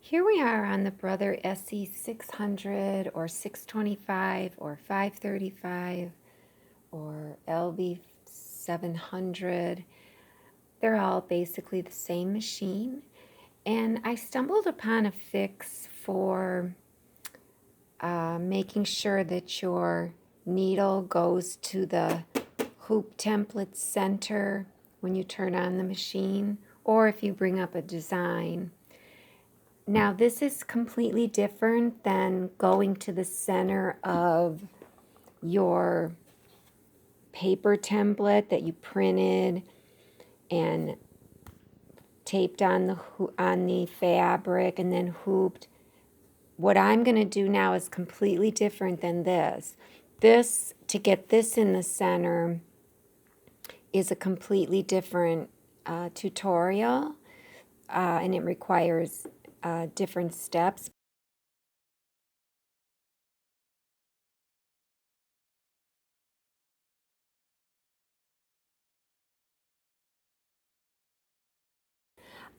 Here we are on the Brother SE600 or 625 or 535 or LB700. They're all basically the same machine. And I stumbled upon a fix for making sure that your needle goes to the hoop template center when you turn on the machine, or if you bring up a design. Now, this is completely different than going to the center of your paper template that you printed and taped on the fabric and then hooped. What I'm going to do now is completely different than this. To get this in the center is a completely different tutorial, and it requires different steps.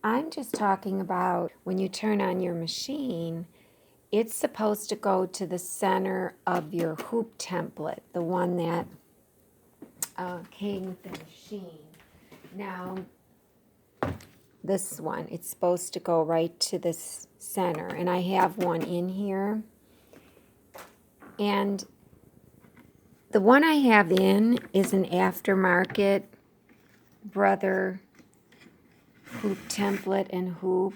I'm just talking about when you turn on your machine, it's supposed to go to the center of your hoop template, the one that came with the machine. Now, this one, it's supposed to go right to this center, and I have one in here. And the one I have in is an aftermarket Brother hoop template and hoop.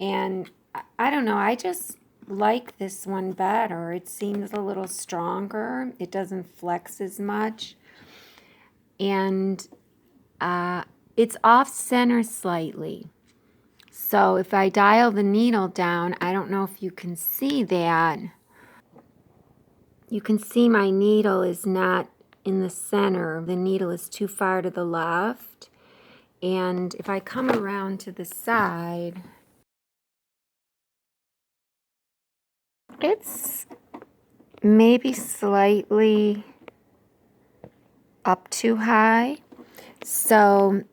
And I don't know, I just like this one better. It seems a little stronger. It doesn't flex as much. And it's off center slightly. So if I dial the needle down, I don't know if you can see that. You can see my needle is not in the center. The needle is too far to the left. And if I come around to the side, it's maybe slightly up too high. So,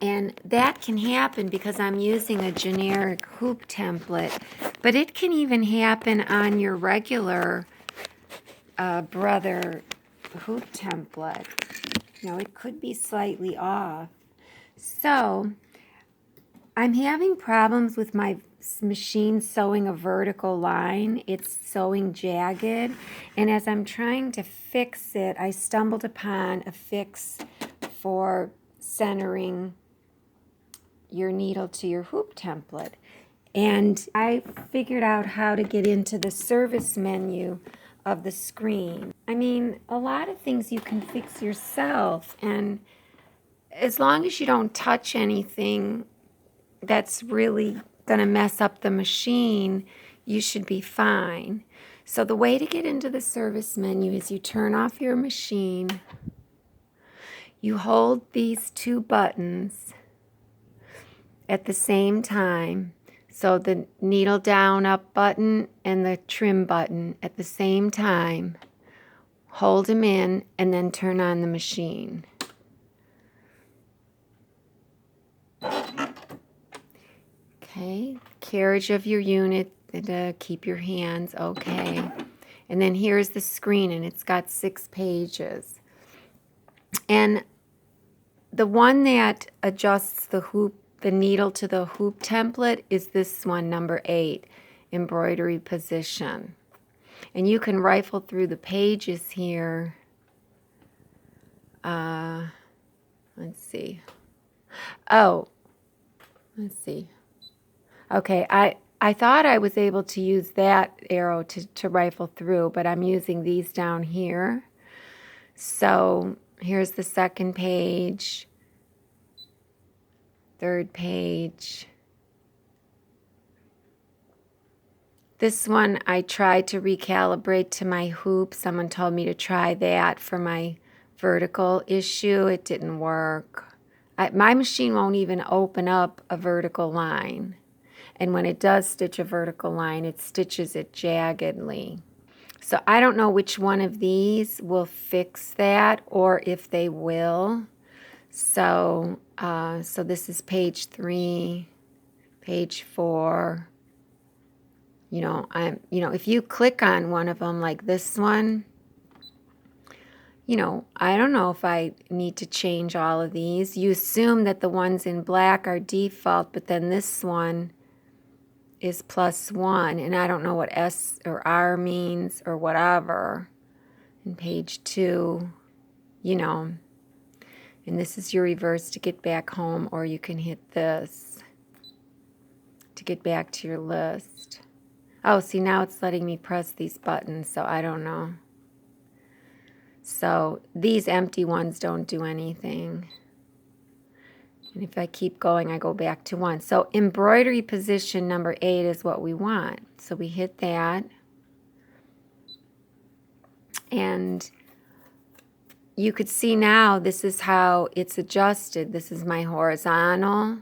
and that can happen because I'm using a generic hoop template, but it can even happen on your regular Brother hoop template. It could be slightly off. So, I'm having problems with my machine sewing a vertical line. It's sewing jagged, and as I'm trying to fix it, I stumbled upon a fix for centering your needle to your hoop template. And I figured out how to get into the service menu of the screen. I mean, a lot of things you can fix yourself, and as long as you don't touch anything that's really going to mess up the machine, you should be fine. So the way to get into the service menu is you turn off your machine, you hold these two buttons at the same time, so the needle down up button and the trim button at the same time, hold them in, and then turn on the machine. Okay, carriage of your unit, keep your hands okay. And then here's the screen, and it's got 6 pages. And the one that adjusts the needle to the hoop template is this one, number 8, embroidery position. And you can rifle through the pages here. Let's see. Oh, let's see. Okay, I thought I was able to use that arrow to rifle through, but I'm using these down here. So here's the second page, third page. This one I tried to recalibrate to my hoop. Someone told me to try that for my vertical issue. It didn't work. My machine won't even open up a vertical line. And when it does stitch a vertical line, it stitches it jaggedly. So I don't know which one of these will fix that, or if they will. So this is page 3, page 4. If you click on one of them like this one, I don't know if I need to change all of these. You assume that the ones in black are default, but then this one is +1, and I don't know what S or R means or whatever. In page 2, and this is your reverse to get back home, or you can hit this to get back to your list. Oh, see, now it's letting me press these buttons, so I don't know. So these empty ones don't do anything. And if I keep going, I go back to 1. So embroidery position number 8 is what we want. So we hit that. And you could see now this is how it's adjusted. This is my horizontal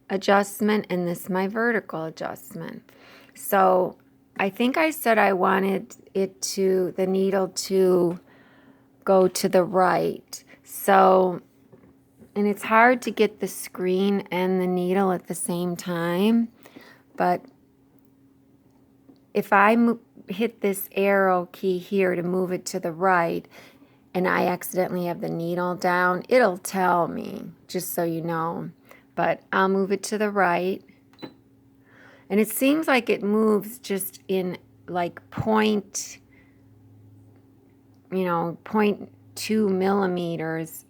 adjustment, and this is my vertical adjustment. So I think I said I wanted the needle to go to the right. So, and it's hard to get the screen and the needle at the same time, but if I hit this arrow key here to move it to the right, and I accidentally have the needle down, it'll tell me, just so you know. But I'll move it to the right. And it seems like it moves just in like 0.2 millimeters,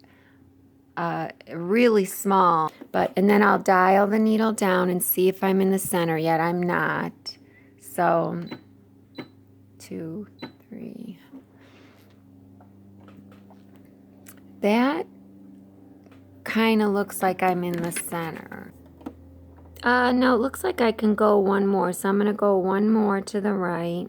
really small. And then I'll dial the needle down and see if I'm in the center yet. I'm not. So 2, 3. That kind of looks like I'm in the center. No, it looks like I can go one more. So I'm going to go one more to the right.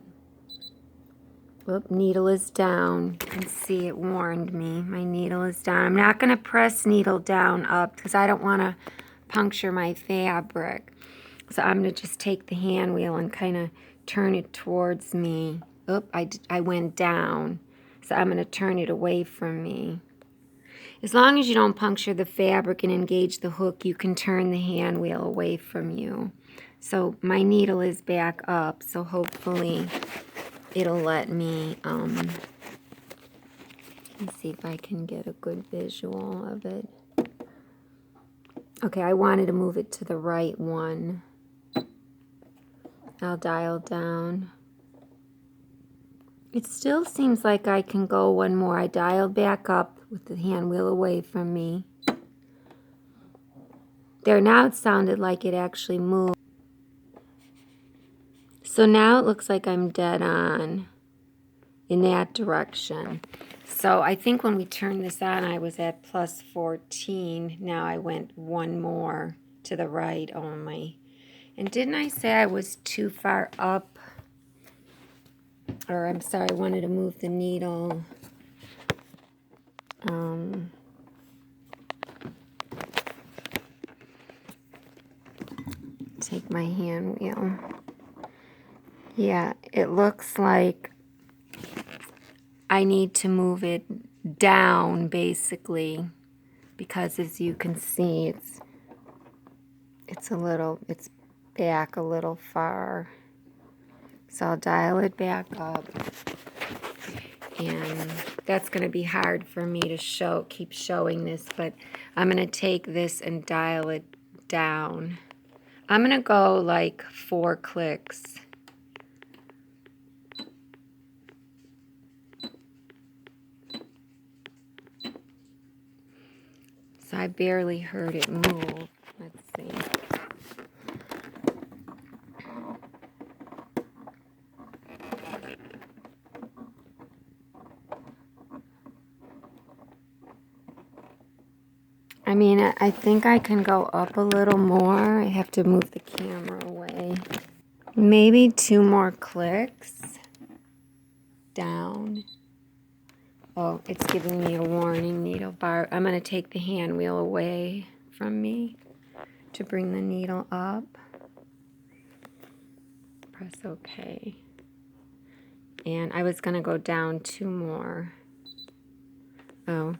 Whoop, needle is down. You can see it warned me. My needle is down. I'm not going to press needle down up because I don't want to puncture my fabric. So I'm going to just take the hand wheel and kind of turn it towards me. Oop, I went down. So I'm going to turn it away from me. As long as you don't puncture the fabric and engage the hook, you can turn the hand wheel away from you. So my needle is back up, so hopefully it'll let me, let me see if I can get a good visual of it. Okay, I wanted to move it to the right one. I'll dial down. It still seems like I can go one more. I dialed back up with the hand wheel away from me. There, now it sounded like it actually moved. So now it looks like I'm dead on in that direction. So I think when we turned this on, I was at +14. Now I went one more to the right only. And didn't I say I was too far up? Or I'm sorry, I wanted to move the needle. Take my hand wheel. Yeah, it looks like I need to move it down basically, because as you can see, it's back a little far. So I'll dial it back up. And that's going to be hard for me to keep showing this, but I'm going to take this and dial it down. I'm going to go like 4 clicks. So I barely heard it move. Let's see. I mean, I think I can go up a little more. I have to move the camera away. Maybe 2 more clicks down. Oh, it's giving me a warning needle bar. I'm going to take the hand wheel away from me to bring the needle up. Press OK. And I was going to go down 2 more. Oh,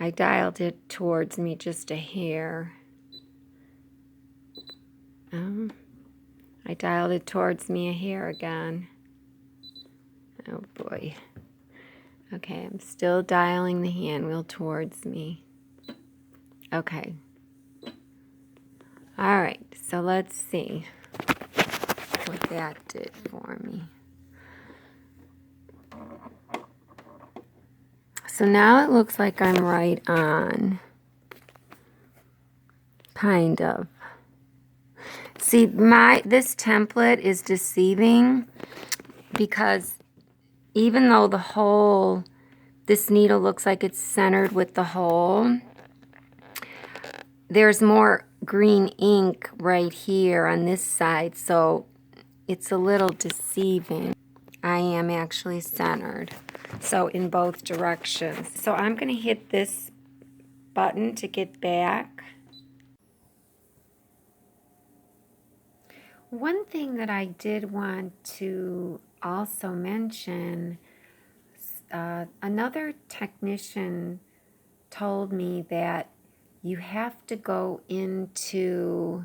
I dialed it towards me just a hair. I dialed it towards me a hair again. Oh boy. Okay, I'm still dialing the hand wheel towards me. Okay. All right, so let's see what that did for me. So now it looks like I'm right on. Kind of. See, this template is deceiving because even though this needle looks like it's centered with the hole, there's more green ink right here on this side, so it's a little deceiving. I am actually centered, so in both directions. So I'm going to hit this button to get back. One thing that I did want to also mention, another technician told me that you have to go into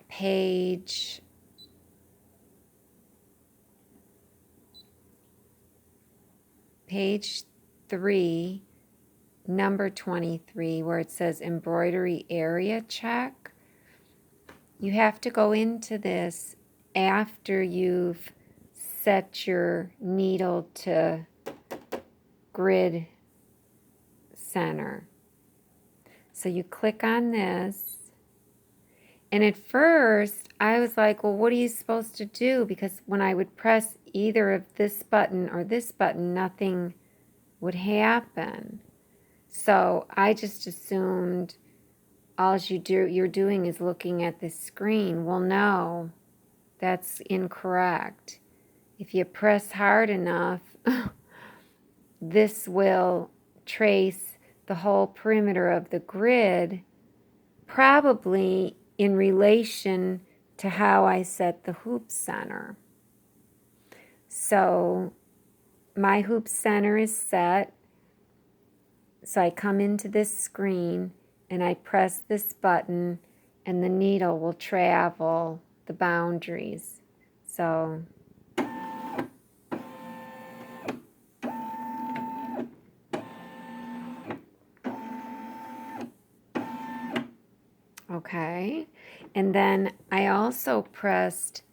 page 3, number 23, where it says embroidery area check. You have to go into this after you've set your needle to grid center. So you click on this, and at first I was like, well, what are you supposed to do? Because when I would press either of this button or this button, nothing would happen. So I just assumed all you're doing is looking at this screen. Well, no, that's incorrect. If you press hard enough, this will trace the whole perimeter of the grid, probably in relation to how I set the hoop center. So my hoop center is set. So I come into this screen and I press this button and the needle will travel the boundaries. So okay, and then I also pressed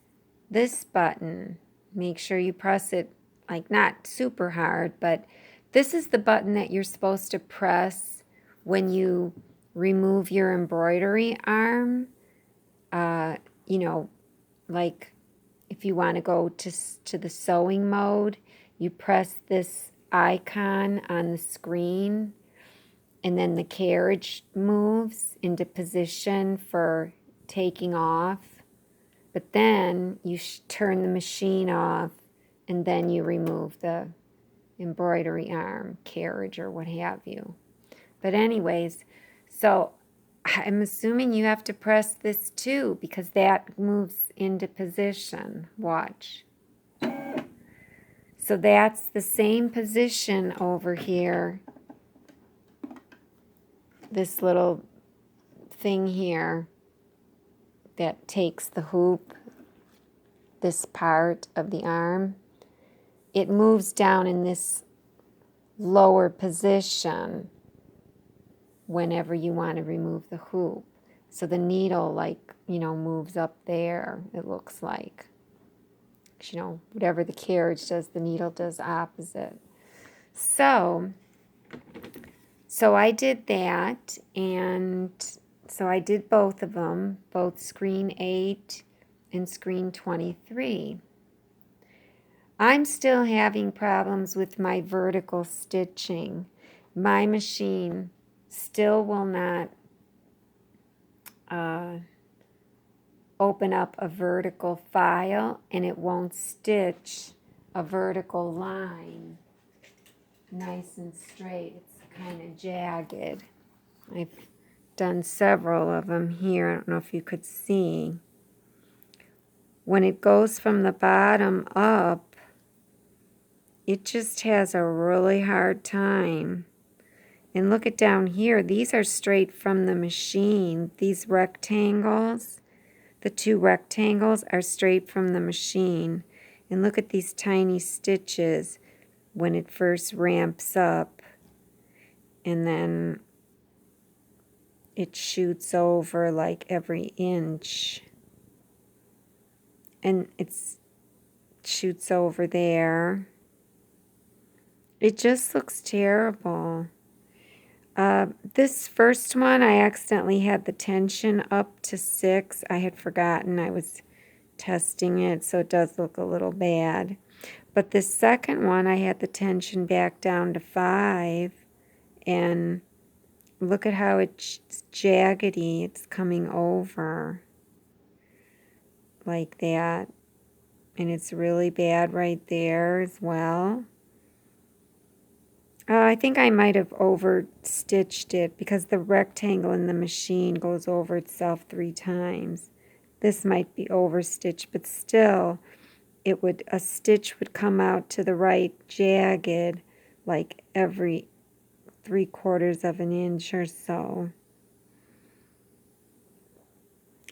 this button. Make sure you press it like not super hard, but this is the button that you're supposed to press when you remove your embroidery arm. You know, like if you want to go to the sewing mode, you press this icon on the screen, and then the carriage moves into position for taking off. But then you turn the machine off, and then you remove the embroidery arm, carriage, or what have you. But anyways, so I'm assuming you have to press this too, because that moves into position. Watch. So that's the same position over here. This little thing here that takes the hoop, this part of the arm, it moves down in this lower position whenever you want to remove the hoop. So the needle, like, moves up there, it looks like. Whatever the carriage does, the needle does opposite. So I did that, and so I did both of them, both screen 8 and screen 23. I'm still having problems with my vertical stitching. My machine still will not open up a vertical file, and it won't stitch a vertical line nice and straight. It's kind of jagged. I've done several of them here. I don't know if you could see. When it goes from the bottom up, it just has a really hard time. And look at down here. These are straight from the machine. These rectangles, the two rectangles are straight from the machine. And look at these tiny stitches when it first ramps up. And then it shoots over like every inch. And it shoots over there. It just looks terrible. This first one, I accidentally had the tension up to 6. I had forgotten I was testing it, so it does look a little bad. But this second one, I had the tension back down to 5. And look at how it's jaggedy. It's coming over like that. And it's really bad right there as well. I think I might have over-stitched it because the rectangle in the machine goes over itself 3 times. This might be over-stitched, but still, a stitch would come out to the right jagged like every 3/4 of an inch or so.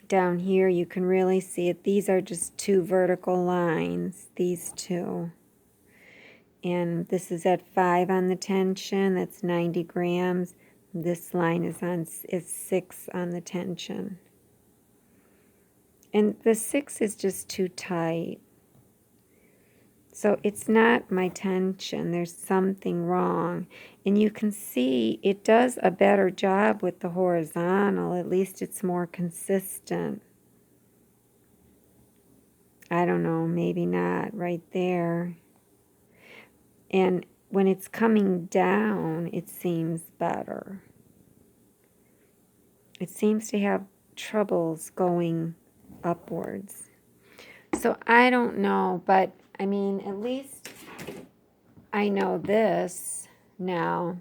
Down here, you can really see it. These are just 2 vertical lines, these 2. And this is at 5 on the tension. That's 90 grams. This line is 6 on the tension. And the 6 is just too tight. So it's not my tension. There's something wrong. And you can see it does a better job with the horizontal. At least it's more consistent. I don't know, maybe not right there. And when it's coming down, it seems better. It seems to have troubles going upwards. So I don't know, but I mean, at least I know this now,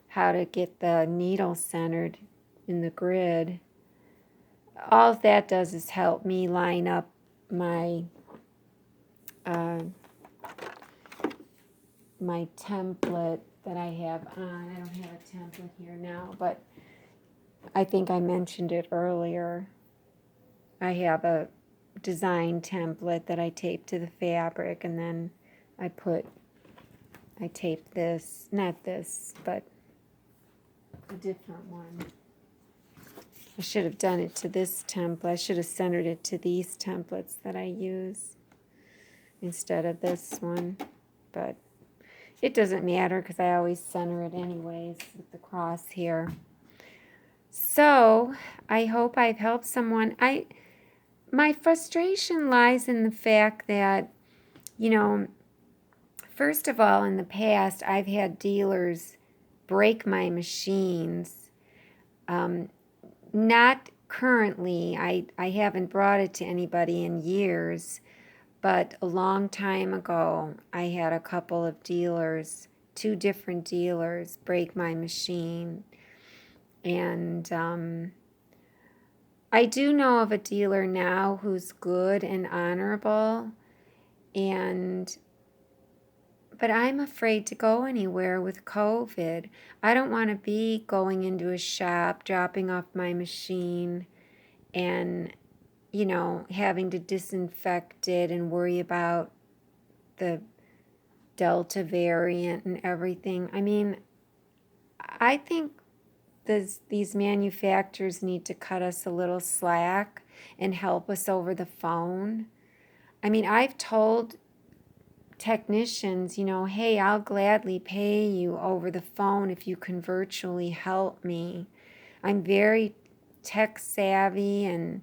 how to get the needle centered in the grid. All that does is help me line up my my template that I have on. I don't have a template here now, but I think I mentioned it earlier. I have a design template that I tape to the fabric, and then I tape this, not this, but a different one. I should have done it to this template. I should have centered it to these templates that I use instead of this one, but it doesn't matter because I always center it anyways with the cross here. So I hope I've helped someone. My frustration lies in the fact that, first of all, in the past, I've had dealers break my machines. Not currently. I haven't brought it to anybody in years. But a long time ago, I had a couple of dealers, 2 different dealers, break my machine. And I do know of a dealer now who's good and honorable. But I'm afraid to go anywhere with COVID. I don't want to be going into a shop, dropping off my machine, and having to disinfect it and worry about the Delta variant and everything. I mean, I think these manufacturers need to cut us a little slack and help us over the phone. I mean, I've told technicians, hey, I'll gladly pay you over the phone if you can virtually help me. I'm very tech savvy, and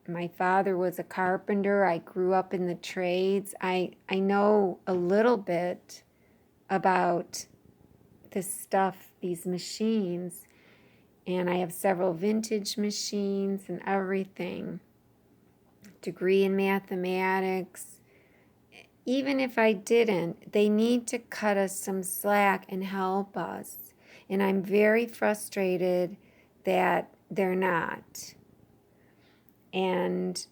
my father was a carpenter. I grew up in the trades. I know a little bit about this stuff, these machines, and I have several vintage machines and everything. Degree in mathematics. Even if I didn't, they need to cut us some slack and help us. And I'm very frustrated that they're not. And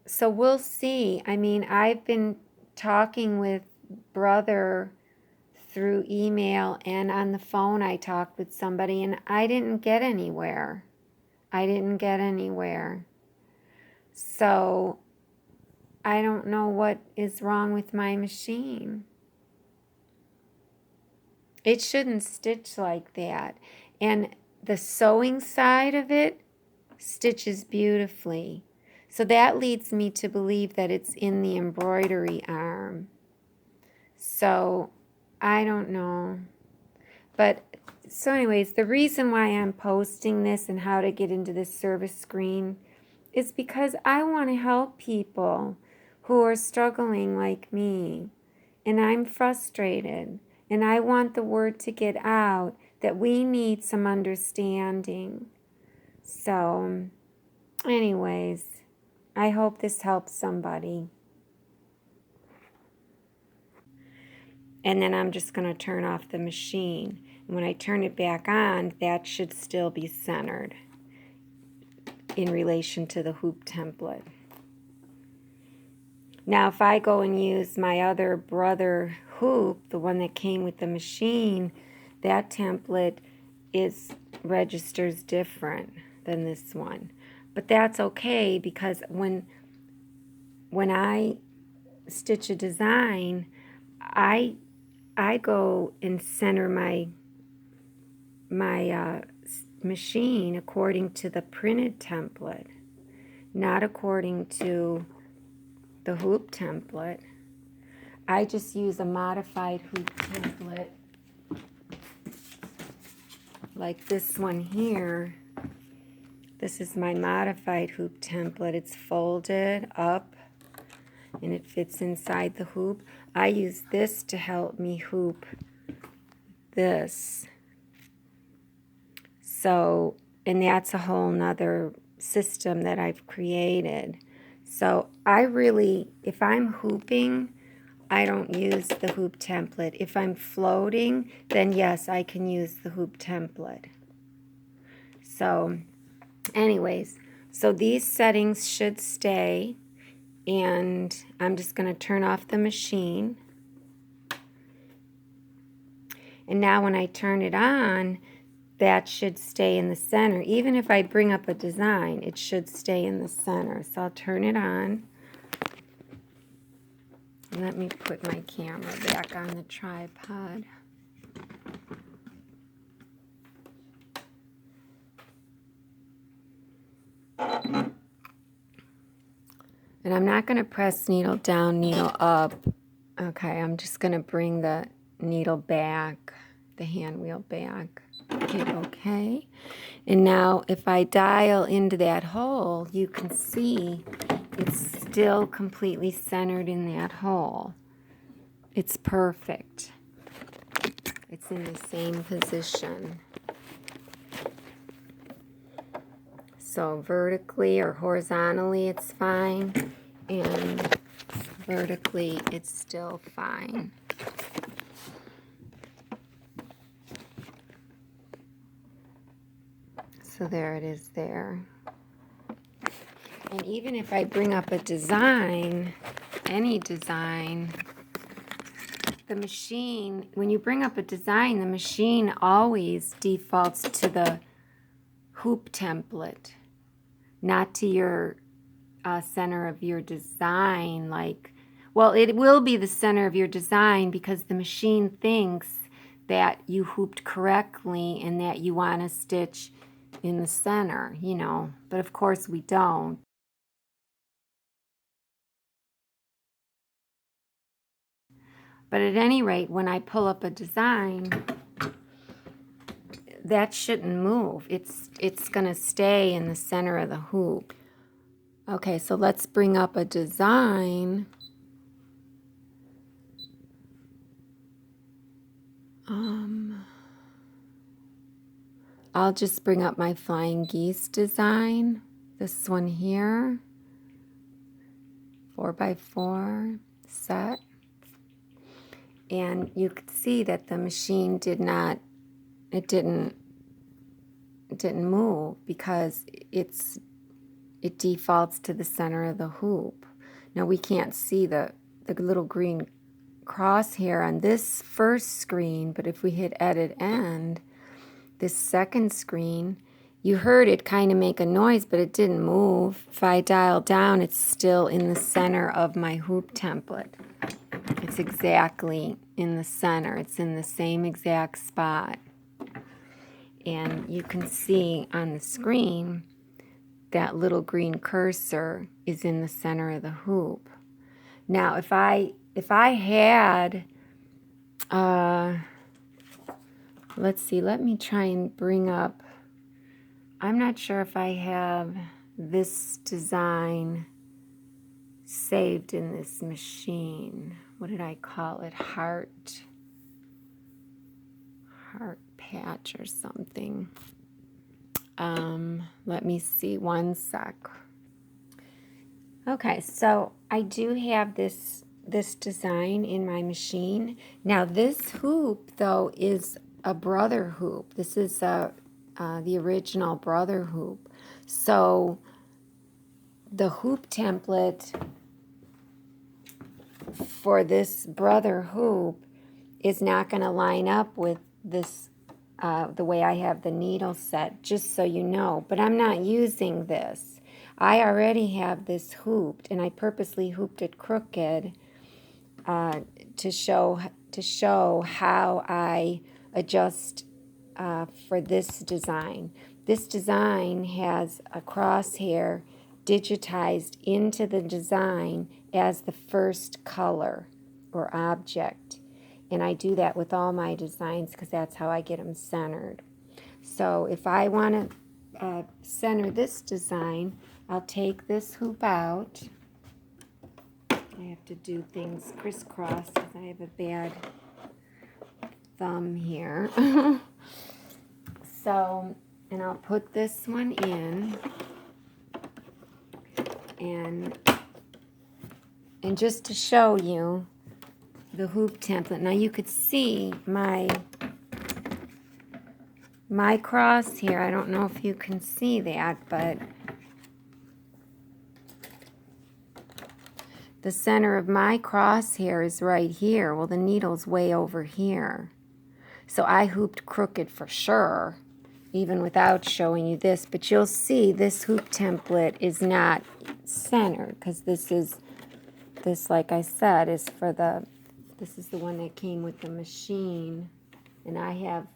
so we'll see. I mean, I've been talking with Brother through email and on the phone I talked with somebody and I didn't get anywhere. So I don't know what is wrong with my machine. It shouldn't stitch like that. And the sewing side of it stitches beautifully. So that leads me to believe that it's in the embroidery arm. So I don't know. But so anyways, the reason why I'm posting this and how to get into this service screen is because I want to help people who are struggling like me. And I'm frustrated. And I want the word to get out that we need some understanding. So anyways, I hope this helps somebody. And then I'm just going to turn off the machine. And when I turn it back on, that should still be centered in relation to the hoop template. Now, if I go and use my other brother hoop, the one that came with the machine, that template registers different than this one. But that's okay, because when I stitch a design, I go and center my machine according to the printed template, not according to the hoop template. I just use a modified hoop template like this one here. This is my modified hoop template. It's folded up and it fits inside the hoop. I use this to help me hoop this. So, and that's a whole nother system that I've created. So I really, if I'm hooping, I don't use the hoop template. If I'm floating, then yes, I can use the hoop template. So anyways, so these settings should stay, and I'm just going to turn off the machine. And now when I turn it on, that should stay in the center. Even if I bring up a design, it should stay in the center. So I'll turn it on. Let me put my camera back on the tripod. And I'm not going to press needle down, needle up. Okay, I'm just going to bring the needle back, the hand wheel back. Okay. And now if I dial into that hole, you can see it's still completely centered in that hole. It's perfect. It's in the same position. So vertically or horizontally it's fine, and vertically it's still fine. So there it is there. And even if I bring up a design, any design, the machine, when you bring up a design, the machine always defaults to the hoop template, not to your center of your design. Like, well, it will be the center of your design because the machine thinks that you hooped correctly and that you want to stitch in the center, you know, but of course we don't. But at any rate, when I pull up a design, that shouldn't move. It's going to stay in the center of the hoop. Okay, so let's bring up a design. I'll just bring up my flying geese design. This one here, 4x4 set. And you could see that the machine didn't move because it defaults to the center of the hoop. Now we can't see the little green crosshair on this first screen, but if we hit edit end, this second screen, you heard it kind of make a noise, but it didn't move. If I dial down, it's still in the center of my hoop template. It's exactly in the center. It's in the same exact spot. And you can see on the screen that little green cursor is in the center of the hoop. Now, if I had, let's see, let me try and bring up, I'm not sure if I have this design saved in this machine. What did I call it? Heart patch or something. Let me see, one sec. Okay, so I do have this design in my machine. Now this hoop though is a brother hoop. This is the original brother hoop. So the hoop template for this brother hoop is not going to line up with this the way I have the needle set, just so you know. But I'm not using this. I already have this hooped, and I purposely hooped it crooked to show how I adjust for this design. This design has a crosshair digitized into the design as the first color or object. And I do that with all my designs because that's how I get them centered. So if I want to center this design, I'll take this hoop out. I have to do things crisscross because I have a bad thumb here. So, and I'll put this one in, and just to show you the hoop template. Now you could see my cross here. I don't know if you can see that, but the center of my crosshair is right here. Well, the needle's way over here. So I hooped crooked for sure, even without showing you this. But you'll see this hoop template is not centered because this, like I said, is for this is the one that came with the machine. And I have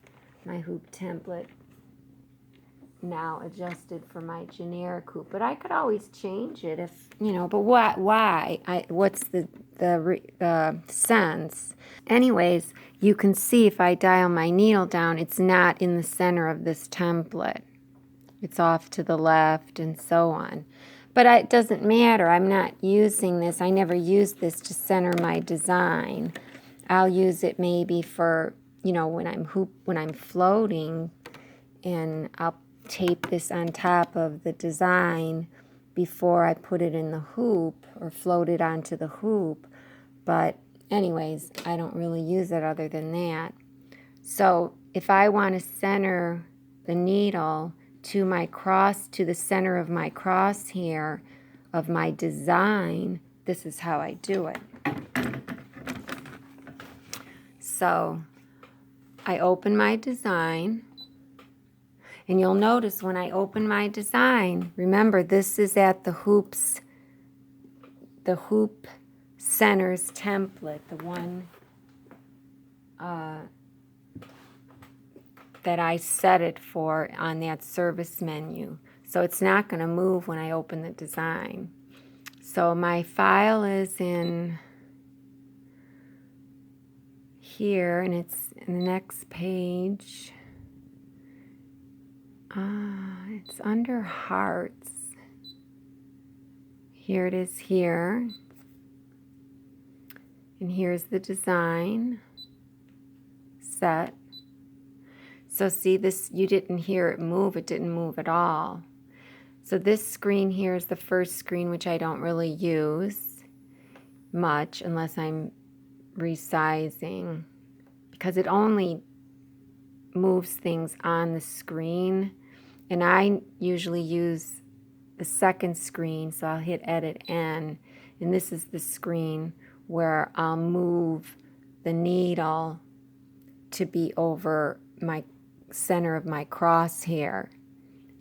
my hoop template now adjusted for my generic hoop. But I could always change it if, you know, but why? What's the sense? Anyways, you can see if I dial my needle down, it's not in the center of this template. It's off to the left and so on. But it doesn't matter. I'm not using this. I never use this to center my design. I'll use it maybe for, you know, when I'm floating, and I'll tape this on top of the design before I put it in the hoop or float it onto the hoop. But anyways, I don't really use it other than that. So if I want to center the needle to the center of my crosshair of my design, this is how I do it. So I open my design, and you'll notice when I open my design, remember this is at the hoop centers template, the one that I set it for on that service menu. So it's not going to move when I open the design. So my file is in here, and it's in the next page. It's under hearts. Here it is here. And here's the design set. So see this, you didn't hear it move. It didn't move at all. So this screen here is the first screen, which I don't really use much unless I'm resizing, because it only moves things on the screen. And I usually use the second screen, so I'll hit edit N. And this is the screen where I'll move the needle to be over my center of my crosshair.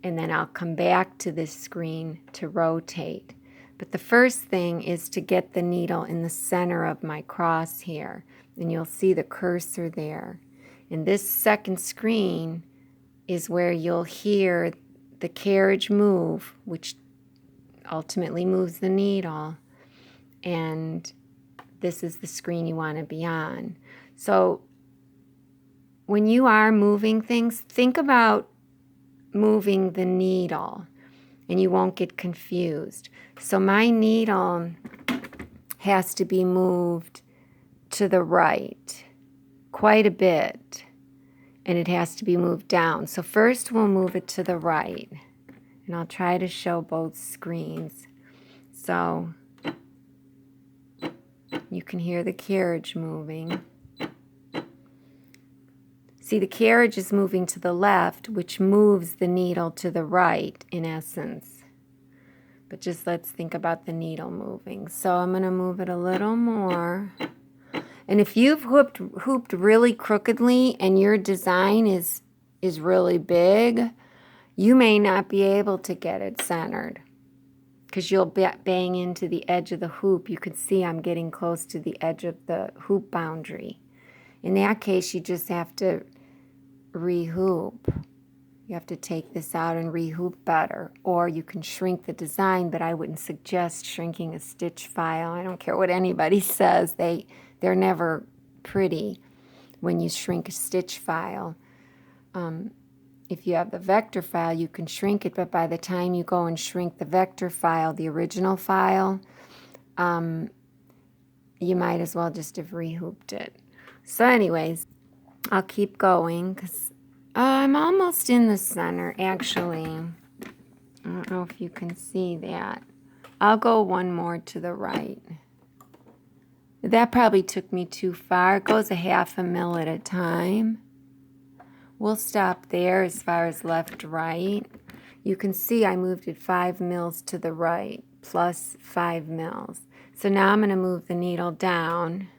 And then I'll come back to this screen to rotate. But the first thing is to get the needle in the center of my crosshair. And you'll see the cursor there. And this second screen is where you'll hear the carriage move, which ultimately moves the needle. And this is the screen you want to be on. So when you are moving things, think about moving the needle and you won't get confused. So my needle has to be moved to the right quite a bit, and it has to be moved down. So first we'll move it to the right, and I'll try to show both screens. So you can hear the carriage moving. See, the carriage is moving to the left, which moves the needle to the right, in essence. But just let's think about the needle moving. So I'm going to move it a little more. And if you've hooped really crookedly and your design is really big, you may not be able to get it centered because you'll bang into the edge of the hoop. You can see I'm getting close to the edge of the hoop boundary. In that case, you just have to rehoop. You have to take this out and rehoop better. Or you can shrink the design, but I wouldn't suggest shrinking a stitch file. I don't care what anybody says. They're never pretty when you shrink a stitch file. If you have the vector file, you can shrink it, but by the time you go and shrink the vector file, the original file, you might as well just have rehooped it. So anyways, I'll keep going because I'm almost in the center, actually. I don't know if you can see that. I'll go one more to the right. That probably took me too far. It goes a 1/2 mil at a time. We'll stop there as far as left to right. You can see I moved it 5 mils to the right, plus 5 mils. So now I'm going to move the needle down.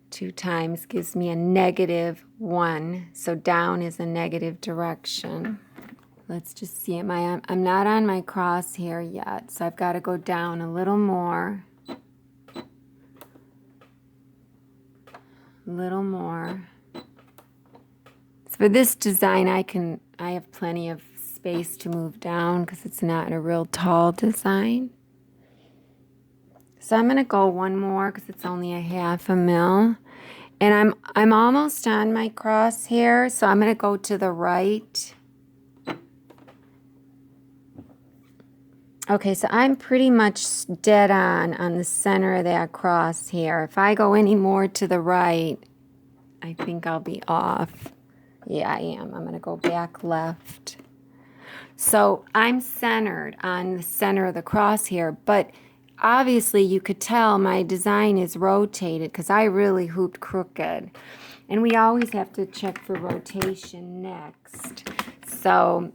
2 times gives me a -1. So down is a negative direction. Let's just see. I'm not on my crosshair yet, so I've got to go down a little more. A little more. So for this design, I have plenty of space to move down because it's not a real tall design. So I'm going to go one more because it's only a 1/2 mil. And I'm almost on my crosshair, so I'm going to go to the right. Okay, so I'm pretty much dead on the center of that crosshair. If I go any more to the right, I think I'll be off. Yeah, I am. I'm going to go back left. So I'm centered on the center of the crosshair, but obviously you could tell my design is rotated because I really hooped crooked. And we always have to check for rotation next. So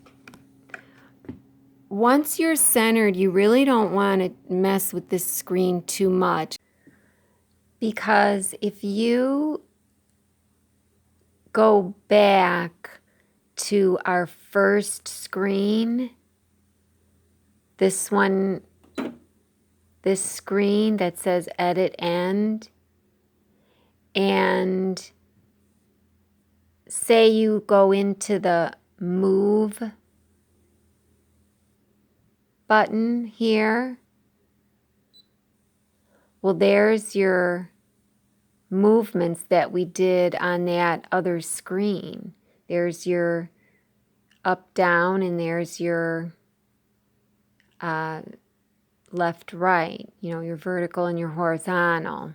once you're centered, you really don't want to mess with this screen too much, because if you go back to our first screen, this screen that says edit end, and say you go into the move button here, well, there's your movements that we did on that other screen. There's your up, down, and there's your left, right, your vertical and your horizontal.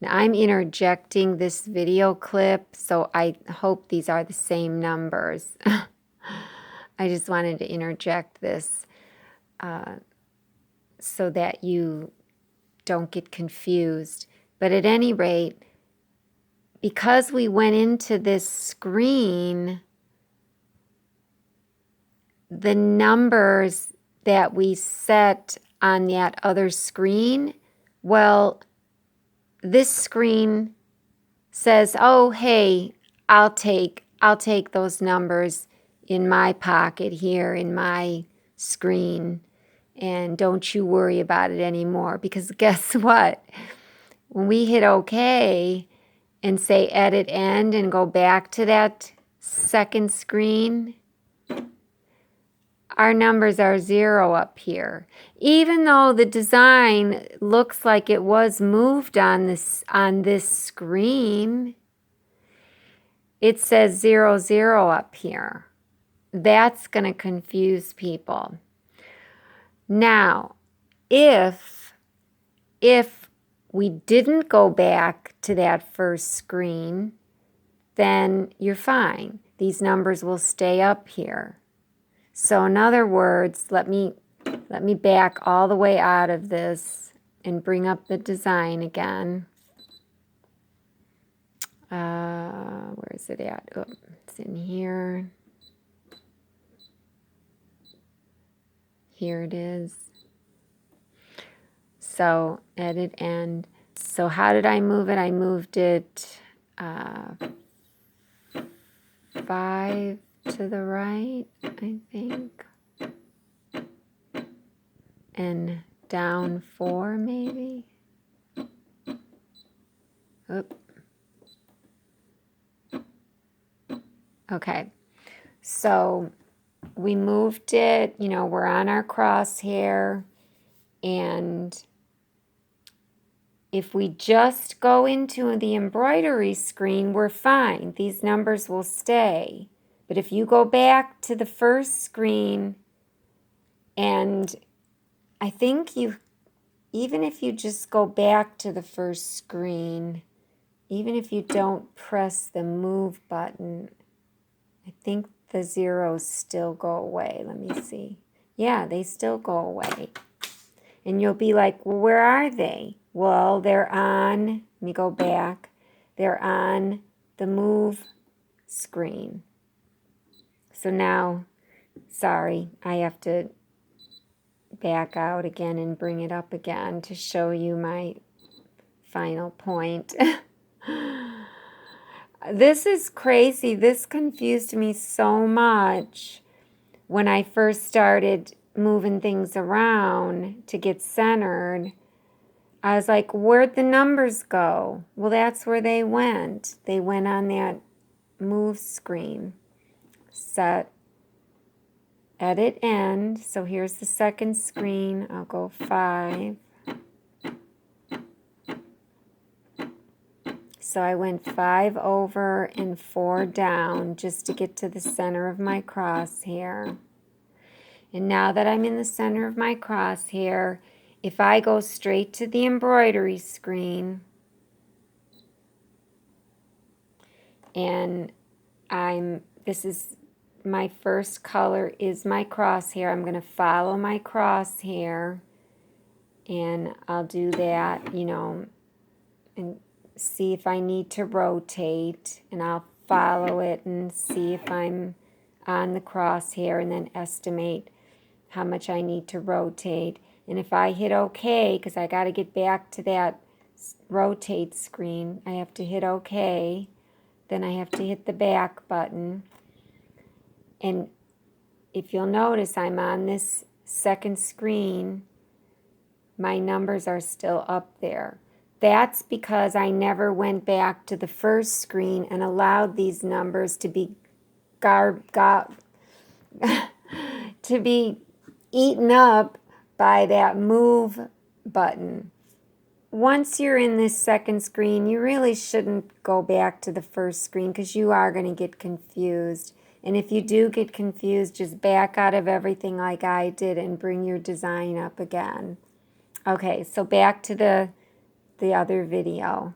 Now I'm interjecting this video clip, so I hope these are the same numbers. I just wanted to interject this so that you don't get confused. But at any rate, because we went into this screen, the numbers that we set on that other screen. Well, this screen says, oh, hey, I'll take those numbers in my pocket here in my screen, and don't you worry about it anymore. Because guess what? When we hit OK and say edit end and go back to that second screen, our numbers are 0 up here. Even though the design looks like it was moved on this screen, it says 0, 0 up here. That's going to confuse people. Now, if we didn't go back to that first screen, then you're fine. These numbers will stay up here. So in other words, let me back all the way out of this and bring up the design again. Where is it at? Oh, it's in here. Here it is. So edit end. So how did I move it? I moved it 5 to the right, I think. And down 4 maybe. Oop. Okay. So we moved it, we're on our crosshair, and if we just go into the embroidery screen, we're fine. These numbers will stay. But if you go back to the first screen, and I think even if you just go back to the first screen, even if you don't press the move button, I think the zeros still go away. Let me see. Yeah, they still go away. And you'll be like, well, where are they? Well, they're on, let me go back. They're on the move screen. So now, sorry, I have to back out again and bring it up again to show you my final point. This is crazy. This confused me so much when I first started moving things around to get centered. I was like, where'd the numbers go? Well, that's where they went. They went on that move screen. Set, edit end. So here's the second screen. I'll go 5. So I went 5 over and 4 down just to get to the center of my crosshair. And now that I'm in the center of my crosshair, if I go straight to the embroidery screen, and this is my first color is my crosshair. I'm going to follow my crosshair, and I'll do that, and see if I need to rotate, and I'll follow it and see if I'm on the crosshair, and then estimate how much I need to rotate. And if I hit OK, because I got to get back to that rotate screen, I have to hit OK. Then I have to hit the back button. And if you'll notice, I'm on this second screen. My numbers are still up there. That's because I never went back to the first screen and allowed these numbers to be to be eaten up by that move button. Once you're in this second screen, you really shouldn't go back to the first screen because you are going to get confused. And if you do get confused, just back out of everything like I did and bring your design up again. Okay, so back to the other video.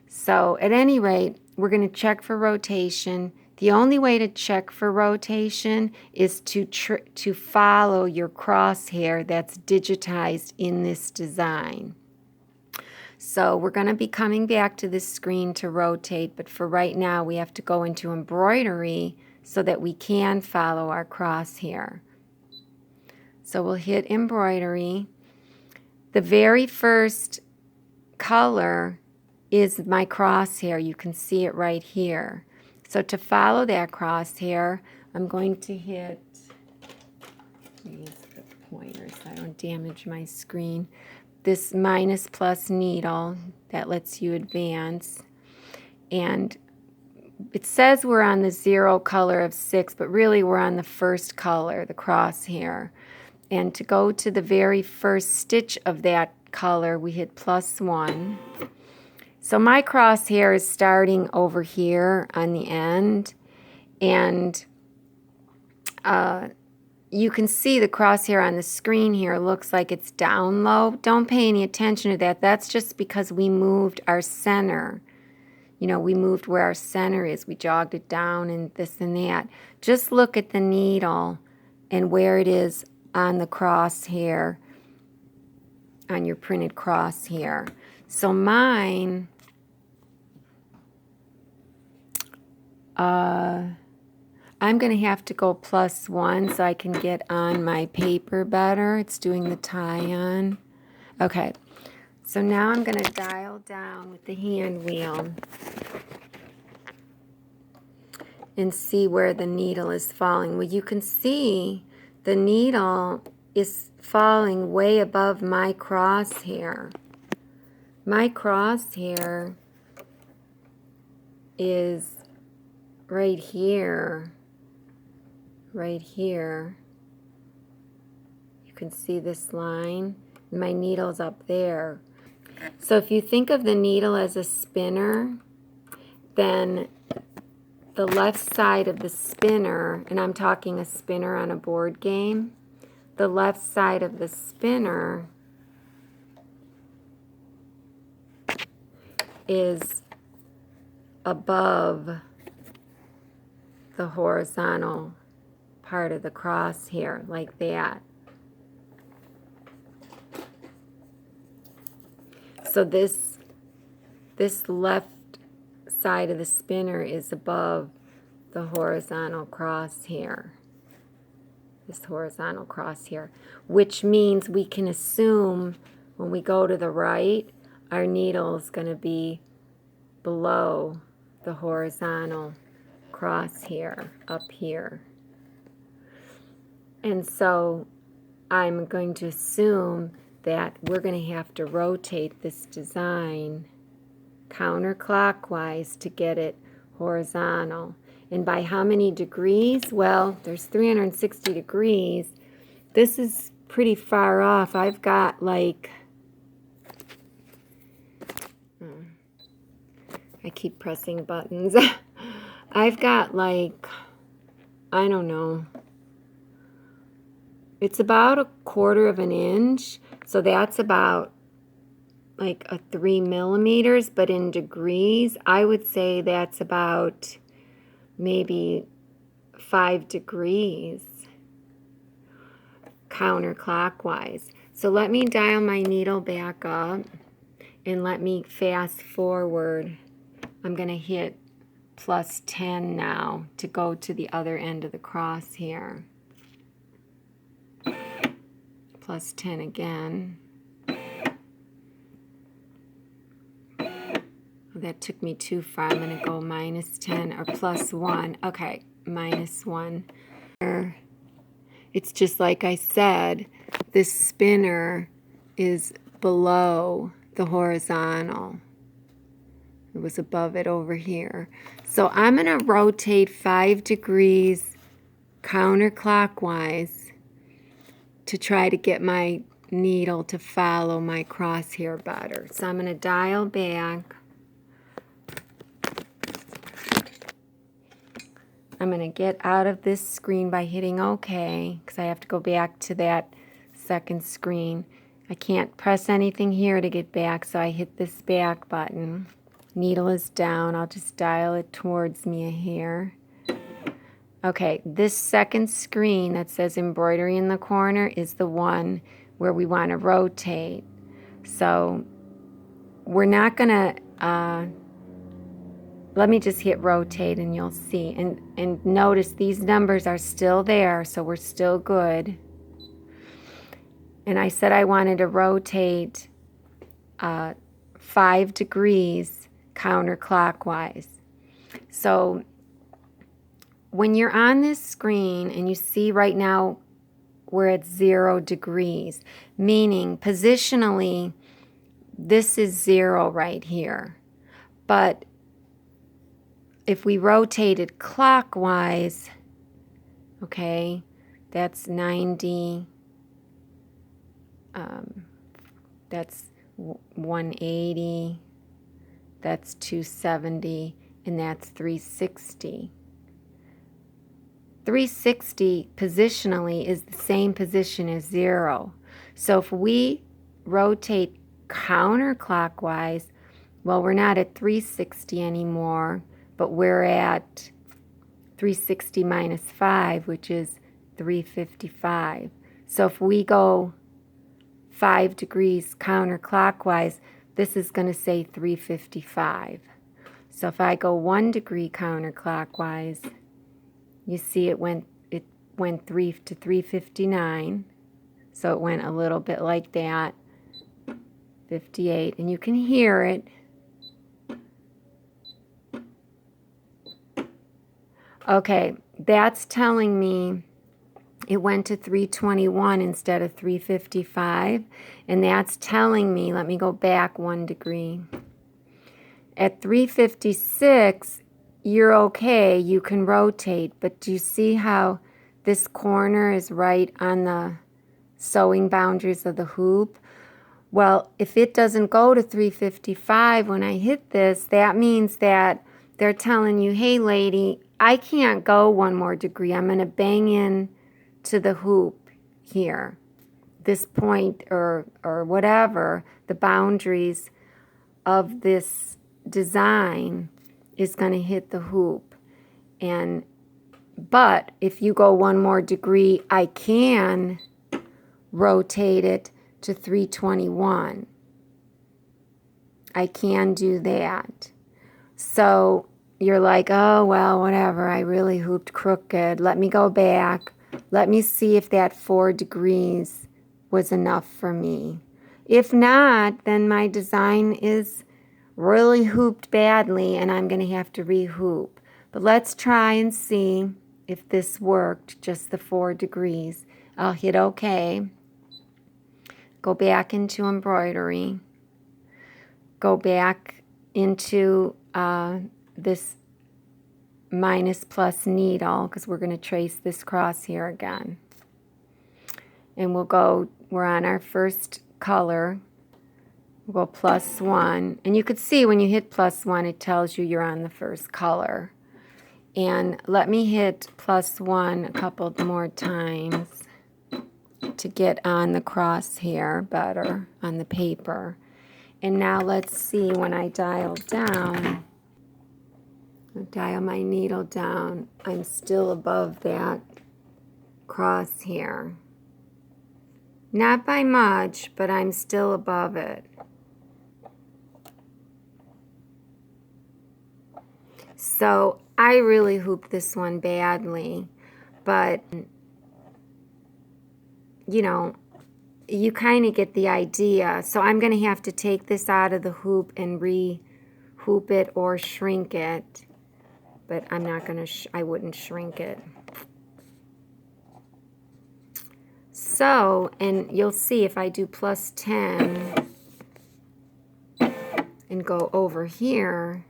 So at any rate, we're going to check for rotation. The only way to check for rotation is to follow your crosshair that's digitized in this design. So we're going to be coming back to this screen to rotate, but for right now we have to go into embroidery so that we can follow our crosshair. So we'll hit embroidery. The very first color is my crosshair. You can see it right here. So to follow that crosshair, I'm going to hit, use the pointer so I don't damage my screen, this minus plus needle that lets you advance. And it says we're on the 0 color of 6, but really we're on the first color, the crosshair. And to go to the very first stitch of that color, we hit +1. So my crosshair is starting over here on the end, and you can see the crosshair on the screen here looks like it's down low. Don't pay any attention to that. That's just because we moved our center. You know, we moved where our center is. We jogged it down and this and that. Just look at the needle and where it is on the crosshair, on your printed crosshair. So mine, I'm going to have to go +1 so I can get on my paper better. It's doing the tie-on. Okay, so now I'm going to dial down with the hand wheel and see where the needle is falling. Well, you can see the needle is falling way above my crosshair. My crosshair is right here. Right here. You can see this line. My needle's up there. So if you think of the needle as a spinner, then the left side of the spinner, and I'm talking a spinner on a board game, the left side of the spinner is above the horizontal part of the crosshair, like that. So this left side of the spinner is above the horizontal crosshair. This horizontal crosshair, which means we can assume when we go to the right, our needle is going to be below the horizontal crosshair up here. And so I'm going to assume that we're going to have to rotate this design counterclockwise to get it horizontal. And by how many degrees? Well, there's 360 degrees. This is pretty far off. I've got like, I keep pressing buttons. I've got like, I don't know. It's about 1/4 of an inch. So that's about like a 3 millimeters, but in degrees, I would say that's about maybe 5 degrees counterclockwise. So let me dial my needle back up and let me fast forward. I'm going to hit +10 now to go to the other end of the crosshair. +10 again. That took me too far. I'm going to go -10 or +1. Okay, -1. It's just like I said, this spinner is below the horizontal. It was above it over here. So I'm going to rotate 5 degrees counterclockwise to try to get my needle to follow my crosshair better. So I'm going to dial back. I'm going to get out of this screen by hitting OK, because I have to go back to that second screen. I can't press anything here to get back, so I hit this back button. Needle is down. I'll just dial it towards me a hair. Okay, this second screen that says embroidery in the corner is the one where we want to rotate. So we're not going to, let me just hit rotate and you'll see. And notice these numbers are still there, so we're still good. and I said I wanted to rotate 5 degrees counterclockwise. So when you're on this screen and you see right now we're at 0 degrees, meaning positionally this is 0 right here. But if we rotate it clockwise, okay, that's 90, that's 180, that's 270, and that's 360. 360 positionally is the same position as 0. So if we rotate counterclockwise, well, we're not at 360 anymore, but we're at 360 minus 5, which is 355. So if we go 5 degrees counterclockwise, this is going to say 355. So if I go 1 degree counterclockwise, you see it went 3 to 359. So it went a little bit like that, 58, and you can hear it. Okay, that's telling me it went to 321 instead of 355, and that's telling me, let me go back 1 degree. At 356, you're okay, you can rotate, but do you see how this corner is right on the sewing boundaries of the hoop? Well, if it doesn't go to 355 when I hit this, that means that they're telling you, hey lady, I can't go 1 more degree. I'm going to bang in to the hoop here, this point or whatever, the boundaries of this design is going to hit the hoop. But if you go 1 more degree, I can rotate it to 321. I can do that. So you're like, oh, well, whatever, I really hooped crooked. Let me go back. Let me see if that 4 degrees was enough for me. If not, then my design is really hooped badly and I'm going to have to re-hoop. But let's try and see if this worked, just the 4 degrees. I'll hit OK. Go back into embroidery. Go back into this minus plus needle, because we're going to trace this cross here again. And we're on our first color. We'll go +1. And you could see when you hit +1, it tells you you're on the first color. And let me hit +1 a couple more times to get on the crosshair better on the paper. And now let's see when I dial my needle down, I'm still above that crosshair. Not by much, but I'm still above it. So I really hooped this one badly, but you know, you kind of get the idea. So I'm going to have to take this out of the hoop and re-hoop it or shrink it. But I'm not going to, I wouldn't shrink it. So, and you'll see if I do +10 and go over here,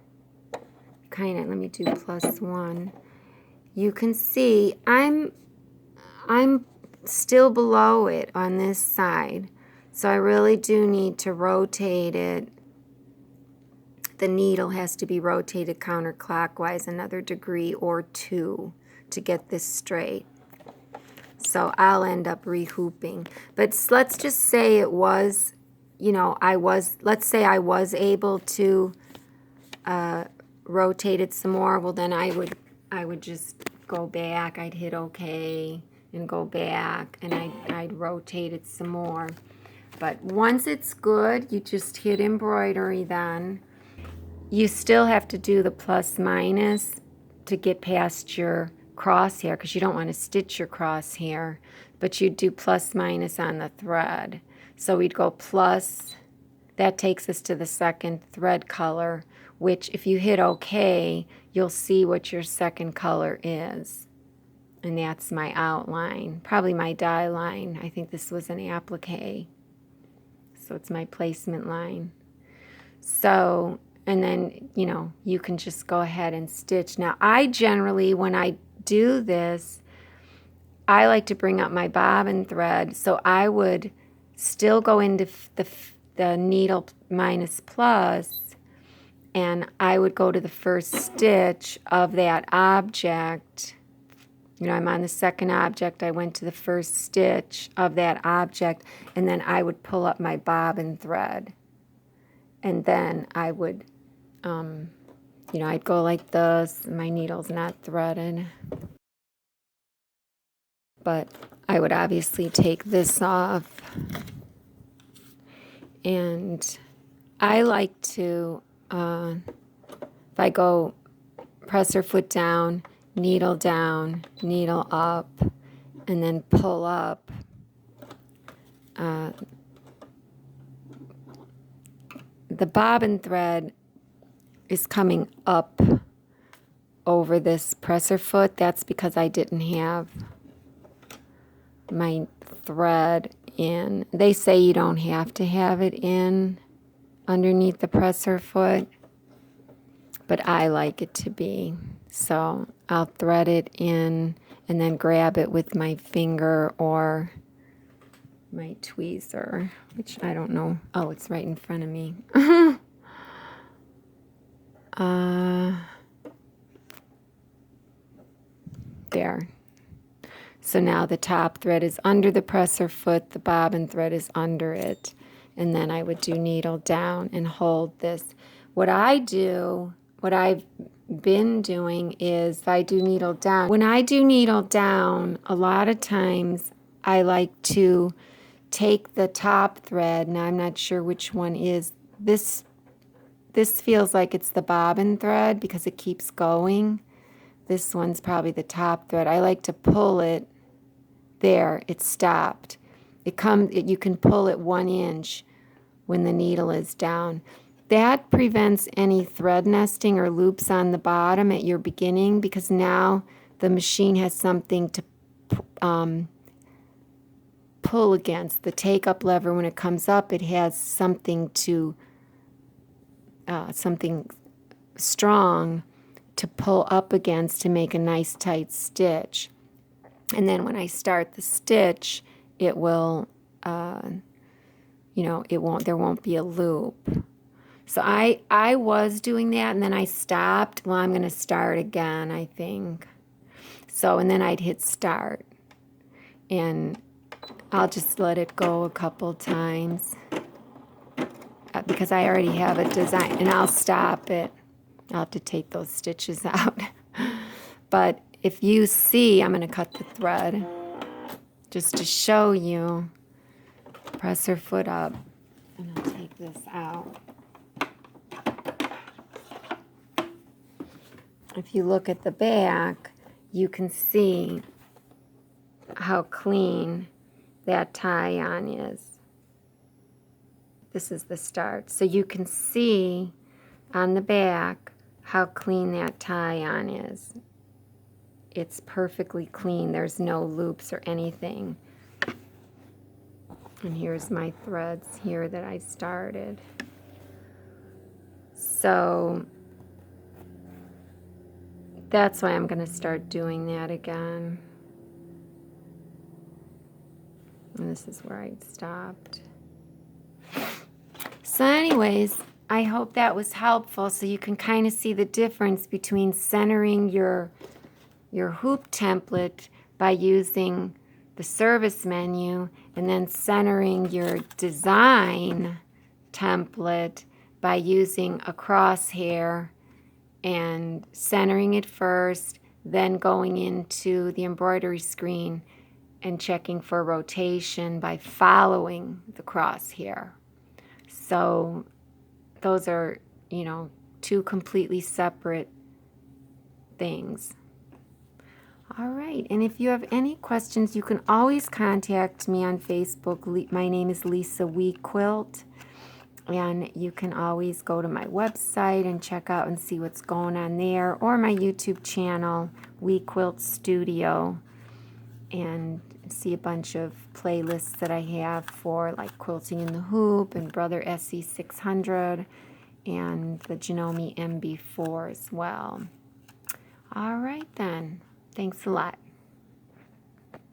kind of, let me do +1. You can see I'm still below it on this side. So I really do need to rotate it. The needle has to be rotated counterclockwise another degree or 2 to get this straight. So I'll end up re-hooping. But let's just say it was, you know, let's say I was able to rotate it some more. Well, then I would just go back. I'd hit OK and go back, and I'd rotate it some more. But once it's good, you just hit embroidery then. You still have to do the +- to get past your crosshair because you don't want to stitch your crosshair. but you'd do plus minus on the thread. So we'd go plus, that takes us to the second thread color, which if you hit OK, you'll see what your second color is. And that's my outline, probably my die line. I think this was an applique. So it's my placement line. So, and then, you know, you can just go ahead and stitch. Now, I generally, when I do this, I like to bring up my bobbin thread. So I would still go into the needle minus plus, and I would go to the first stitch of that object. You know, I'm on the second object. I went to the first stitch of that object, and then I would pull up my bobbin thread. And then I would, you know, I'd go like this. My needle's not threaded. But I would obviously take this off. And I like to, if I go presser foot down, needle up, and then pull up, the bobbin thread is coming up over this presser foot. That's because I didn't have my thread in. They say you don't have to have it in underneath the presser foot, but I like it to be. So I'll thread it in and then grab it with my finger or my tweezer, which I don't know. Oh, it's right in front of me. There. So now the top thread is under the presser foot, the bobbin thread is under it, and then I would do needle down and hold this. What I've been doing is if I do needle down, when I do needle down, a lot of times I like to take the top thread, and I'm not sure which one is this. This feels like it's the bobbin thread because it keeps going. This one's probably the top thread. I like to pull it. There, it stopped. You can pull it 1 inch when the needle is down. That prevents any thread nesting or loops on the bottom at your beginning, because now the machine has something to pull against. The take-up lever, when it comes up, it has something something strong to pull up against to make a nice tight stitch. And then when I start the stitch, it will, you know, there won't be a loop. So I was doing that, and then I stopped. Well, I'm going to start again, I think. So, and then I'd hit start. And I'll just let it go a couple times because I already have a design, and I'll stop it. I'll have to take those stitches out. But if you see, I'm going to cut the thread just to show you. Presser foot up, and I'll take this out. If you look at the back, you can see how clean that tie-on is. This is the start. So you can see on the back how clean that tie-on is. It's perfectly clean. There's no loops or anything. And here's my threads here that I started. So that's why I'm going to start doing that again. And this is where I stopped. So anyways, I hope that was helpful, so you can kind of see the difference between centering your hoop template by using the service menu, and then centering your design template by using a crosshair and centering it first, then going into the embroidery screen and checking for rotation by following the crosshair. So those are, you know, two completely separate things. All right, and if you have any questions, you can always contact me on Facebook. My name is Lisa We Quilt, and you can always go to my website and check out and see what's going on there, or my YouTube channel, We Quilt Studio, and see a bunch of playlists that I have for like Quilting in the Hoop and Brother SE600 and the Janome MB4 as well. All right then. Thanks a lot.